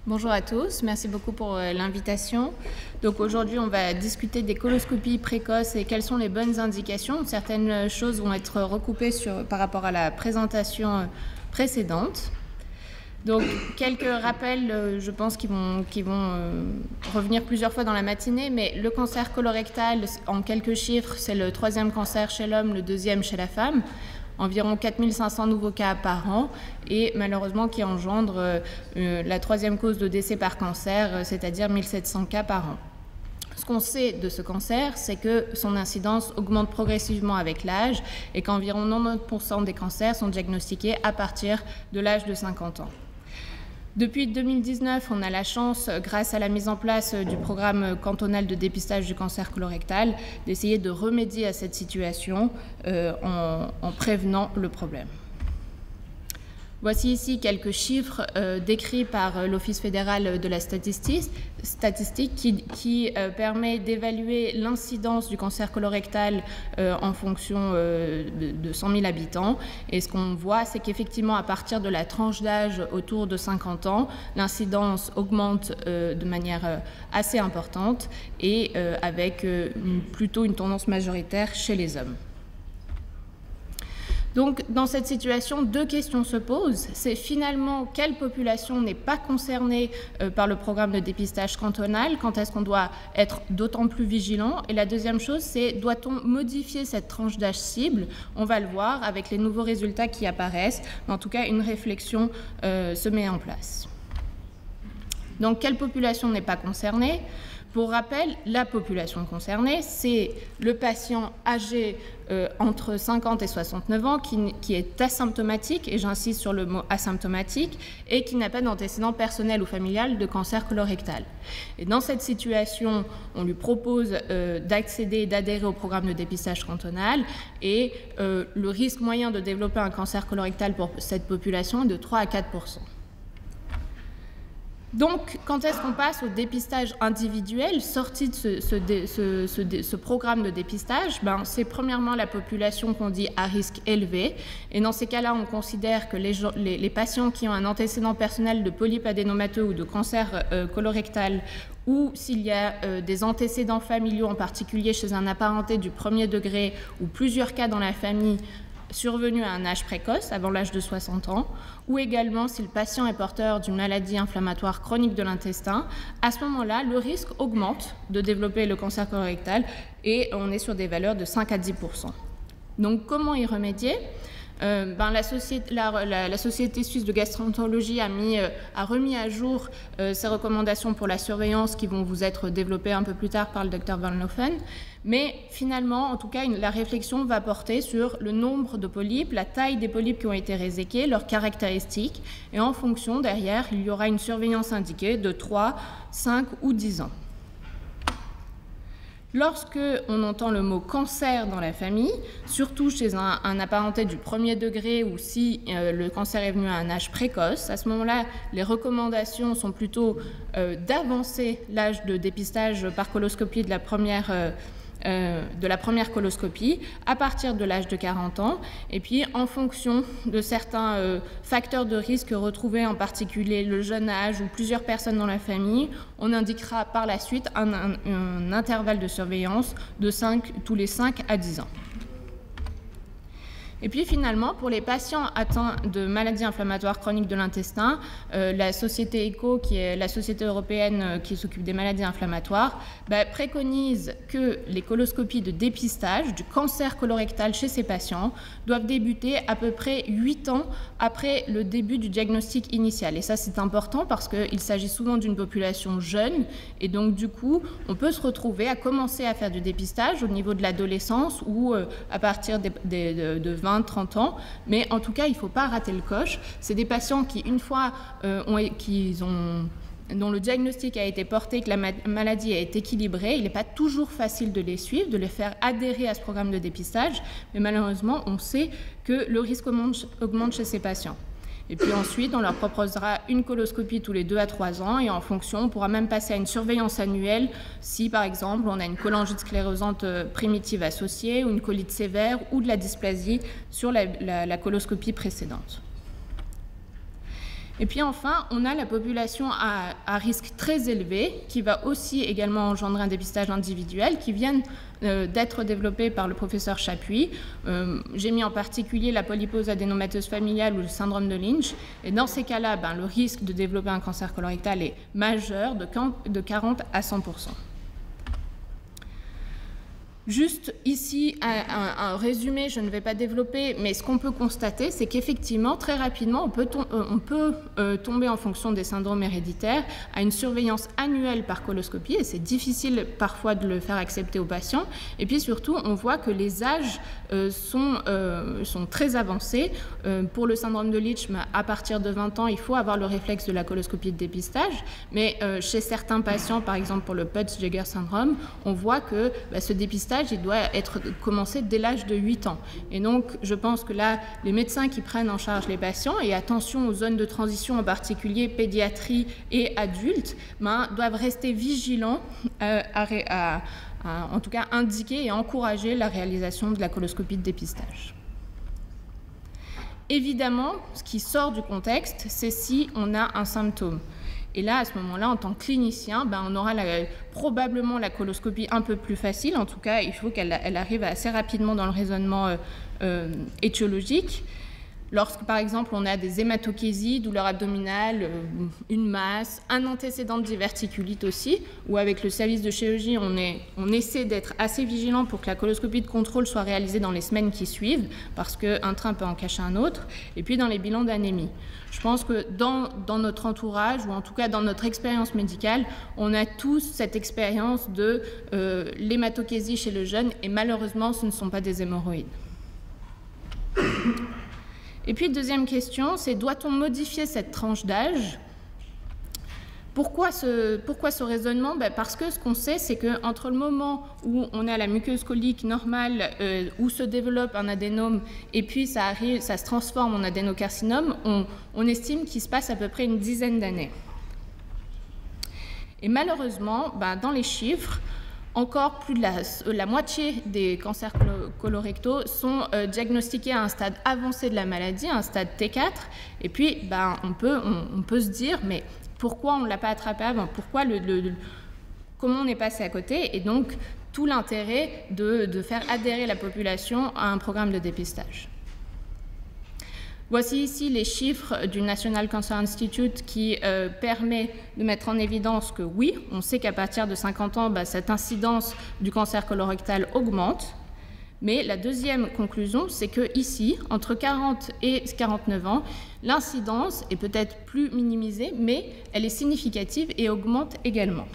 Bonjour à tous, merci beaucoup pour l'invitation. Donc aujourd'hui, on va discuter des coloscopies précoces et quelles sont les bonnes indications. Certaines choses vont être recoupées par rapport à la présentation précédente. Donc quelques rappels, je pense, qui vont revenir plusieurs fois dans la matinée, mais le cancer colorectal, en quelques chiffres, c'est le 3e cancer chez l'homme, le 2e chez la femme. Environ 4500 nouveaux cas par an et malheureusement qui engendre la 3e cause de décès par cancer, c'est-à-dire 1700 cas par an. Ce qu'on sait de ce cancer, c'est que son incidence augmente progressivement avec l'âge et qu'environ 90% des cancers sont diagnostiqués à partir de l'âge de 50 ans. Depuis 2019, on a la chance, grâce à la mise en place du programme cantonal de dépistage du cancer colorectal, d'essayer de remédier à cette situation en prévenant le problème. Voici ici quelques chiffres décrits par l'Office fédéral de la statistique qui permet d'évaluer l'incidence du cancer colorectal en fonction de 100 000 habitants. Et ce qu'on voit, c'est qu'effectivement, à partir de la tranche d'âge autour de 50 ans, l'incidence augmente de manière assez importante et avec plutôt une tendance majoritaire chez les hommes. Donc, dans cette situation, 2 questions se posent. C'est finalement quelle population n'est pas concernée par le programme de dépistage cantonal, quand est-ce qu'on doit être d'autant plus vigilant. Et la deuxième chose, c'est doit-on modifier cette tranche d'âge cible? On va le voir avec les nouveaux résultats qui apparaissent. Mais en tout cas, une réflexion se met en place. Donc, quelle population n'est pas concernée? Pour rappel, la population concernée, c'est le patient âgé entre 50 et 69 ans qui est asymptomatique, et j'insiste sur le mot asymptomatique, et qui n'a pas d'antécédent personnel ou familial de cancer colorectal. Et dans cette situation, on lui propose d'accéder et d'adhérer au programme de dépistage cantonal, et le risque moyen de développer un cancer colorectal pour cette population est de 3 à 4%. Donc, quand est-ce qu'on passe au dépistage individuel sorti de ce programme de dépistage? C'est premièrement la population qu'on dit à risque élevé. Et dans ces cas-là, on considère que les patients qui ont un antécédent personnel de polype adénomateux ou de cancer colorectal, ou s'il y a des antécédents familiaux, en particulier chez un apparenté du 1er degré ou plusieurs cas dans la famille, survenu à un âge précoce, avant l'âge de 60 ans, ou également si le patient est porteur d'une maladie inflammatoire chronique de l'intestin, à ce moment-là, le risque augmente de développer le cancer colorectal et on est sur des valeurs de 5 à 10%. Donc, comment y remédier? La Société suisse de gastroentérologie a remis à jour ses recommandations pour la surveillance qui vont vous être développées un peu plus tard par le Dr Van Loffen. Mais finalement, en tout cas, la réflexion va porter sur le nombre de polypes, la taille des polypes qui ont été réséqués, leurs caractéristiques, et en fonction, derrière, il y aura une surveillance indiquée de 3, 5 ou 10 ans. Lorsque on entend le mot cancer dans la famille, surtout chez un apparenté du 1er degré ou si le cancer est venu à un âge précoce, à ce moment-là, les recommandations sont plutôt d'avancer l'âge de dépistage par coloscopie de la première coloscopie à partir de l'âge de 40 ans. Et puis, en fonction de certains facteurs de risque retrouvés, en particulier le jeune âge ou plusieurs personnes dans la famille, on indiquera par la suite un intervalle de surveillance de tous les 5 à 10 ans. Et puis finalement, pour les patients atteints de maladies inflammatoires chroniques de l'intestin, la société ECHO, qui est la société européenne qui s'occupe des maladies inflammatoires, préconise que les coloscopies de dépistage du cancer colorectal chez ces patients doivent débuter à peu près 8 ans après le début du diagnostic initial. Et ça, c'est important parce qu'il s'agit souvent d'une population jeune et donc du coup, on peut se retrouver à commencer à faire du dépistage au niveau de l'adolescence ou à partir de 20-30 ans, mais en tout cas, il ne faut pas rater le coche. C'est des patients qui, une fois dont le diagnostic a été porté, que la maladie a été équilibrée, il n'est pas toujours facile de les suivre, de les faire adhérer à ce programme de dépistage, mais malheureusement, on sait que le risque augmente chez ces patients. Et puis ensuite, on leur proposera une coloscopie tous les 2 à 3 ans et en fonction, on pourra même passer à une surveillance annuelle si, par exemple, on a une cholangite sclérosante primitive associée ou une colite sévère ou de la dysplasie sur la coloscopie précédente. Et puis enfin, on a la population à risque très élevé, qui va aussi également engendrer un dépistage individuel, qui viennent d'être développés par le professeur Chapuis. J'ai mis en particulier la polypose adénomateuse familiale ou le syndrome de Lynch. Et dans ces cas-là, le risque de développer un cancer colorectal est majeur, de 40 à 100%. Juste ici, un résumé, je ne vais pas développer, mais ce qu'on peut constater, c'est qu'effectivement, très rapidement, on peut tomber en fonction des syndromes héréditaires à une surveillance annuelle par coloscopie, et c'est difficile parfois de le faire accepter aux patients. Et puis surtout, on voit que les âges sont très avancés. Pour le syndrome de Lynch, à partir de 20 ans, il faut avoir le réflexe de la coloscopie de dépistage, mais chez certains patients, par exemple pour le Peutz-Jeghers syndrome, on voit que ce dépistage il doit être commencé dès l'âge de 8 ans. Et donc, je pense que là, les médecins qui prennent en charge les patients, et attention aux zones de transition, en particulier pédiatrie et adultes, doivent rester vigilants en tout cas indiquer et encourager la réalisation de la coloscopie de dépistage. Évidemment, ce qui sort du contexte, c'est si on a un symptôme. Et là, à ce moment-là, en tant que clinicien, on aura probablement la coloscopie un peu plus facile. En tout cas, il faut qu'elle arrive assez rapidement dans le raisonnement étiologique. Lorsque, par exemple, on a des hématochésies, douleur abdominale, une masse, un antécédent de diverticulite aussi, ou avec le service de chirurgie, on essaie d'être assez vigilant pour que la coloscopie de contrôle soit réalisée dans les semaines qui suivent, parce qu'un train peut en cacher un autre, et puis dans les bilans d'anémie. Je pense que dans notre entourage, ou en tout cas dans notre expérience médicale, on a tous cette expérience de l'hématochésie chez le jeune, et malheureusement, ce ne sont pas des hémorroïdes. Et puis, deuxième question, c'est doit-on modifier cette tranche d'âge ? Pourquoi ce raisonnement ? Parce que ce qu'on sait, c'est qu'entre le moment où on a la muqueuse colique normale, où se développe un adénome, et puis ça se transforme en adénocarcinome, on estime qu'il se passe à peu près une dizaine d'années. Et malheureusement, dans les chiffres, encore plus de la moitié des cancers colorectaux sont diagnostiqués à un stade avancé de la maladie, un stade T4. Et puis, on peut se dire, mais pourquoi on ne l'a pas attrapé avant ? Comment on est passé à côté ? Et donc, tout l'intérêt de faire adhérer la population à un programme de dépistage. Voici ici les chiffres du National Cancer Institute qui permet de mettre en évidence que oui, on sait qu'à partir de 50 ans, cette incidence du cancer colorectal augmente. Mais la deuxième conclusion, c'est que ici, entre 40 et 49 ans, l'incidence est peut-être plus minimisée, mais elle est significative et augmente également.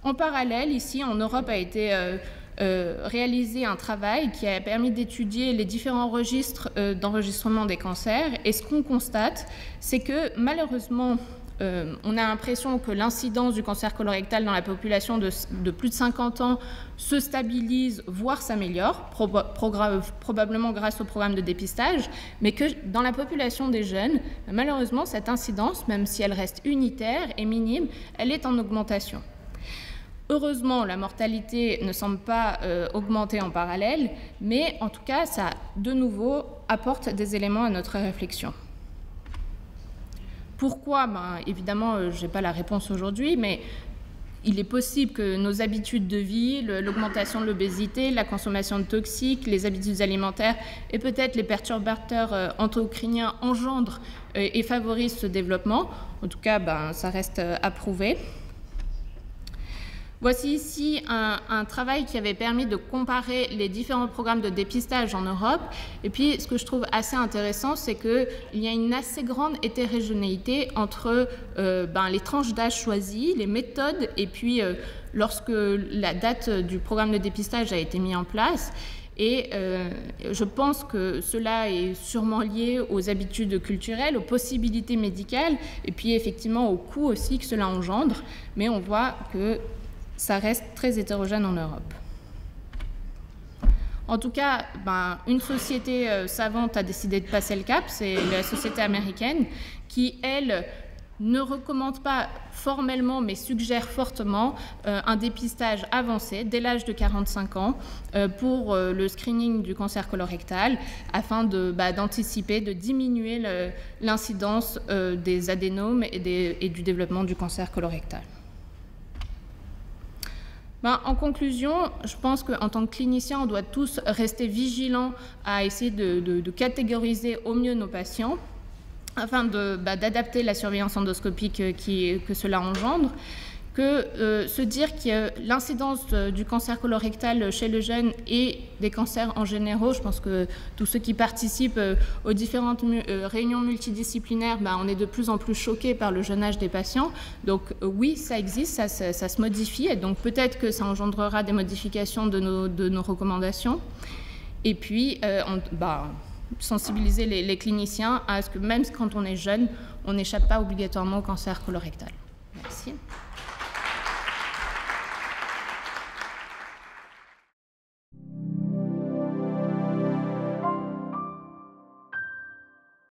En parallèle, ici, en Europe, a été réalisé un travail qui a permis d'étudier les différents registres d'enregistrement des cancers. Et ce qu'on constate, c'est que malheureusement, on a l'impression que l'incidence du cancer colorectal dans la population de plus de 50 ans se stabilise, voire s'améliore, probablement grâce au programme de dépistage, mais que dans la population des jeunes, malheureusement, cette incidence, même si elle reste unitaire et minime, elle est en augmentation. Heureusement, la mortalité ne semble pas augmenter en parallèle, mais en tout cas, ça, de nouveau, apporte des éléments à notre réflexion. Pourquoi ? Évidemment, je n'ai pas la réponse aujourd'hui, mais il est possible que nos habitudes de vie, l'augmentation de l'obésité, la consommation de toxiques, les habitudes alimentaires et peut-être les perturbateurs endocriniens engendrent et favorisent ce développement. En tout cas, ça reste à prouver. Voici ici un travail qui avait permis de comparer les différents programmes de dépistage en Europe. Et puis, ce que je trouve assez intéressant, c'est qu'il y a une assez grande hétérogénéité entre les tranches d'âge choisies, les méthodes, et puis lorsque la date du programme de dépistage a été mis en place. Et je pense que cela est sûrement lié aux habitudes culturelles, aux possibilités médicales, et puis effectivement au coût aussi que cela engendre. Mais on voit que ça reste très hétérogène en Europe. En tout cas, une société savante a décidé de passer le cap, c'est la société américaine, qui, elle, ne recommande pas formellement, mais suggère fortement un dépistage avancé dès l'âge de 45 ans pour le screening du cancer colorectal afin d'anticiper, de diminuer l'incidence des adénomes et du développement du cancer colorectal. En conclusion, je pense qu'en tant que clinicien, on doit tous rester vigilants à essayer de catégoriser au mieux nos patients afin d'adapter la surveillance endoscopique que cela engendre, se dire que l'incidence du cancer colorectal chez le jeune et des cancers en général, je pense que tous ceux qui participent aux différentes réunions multidisciplinaires, on est de plus en plus choqués par le jeune âge des patients. Donc oui, ça existe, ça se modifie, et donc peut-être que ça engendrera des modifications de nos recommandations. Et puis, sensibiliser les cliniciens à ce que même quand on est jeune, on n'échappe pas obligatoirement au cancer colorectal. Merci.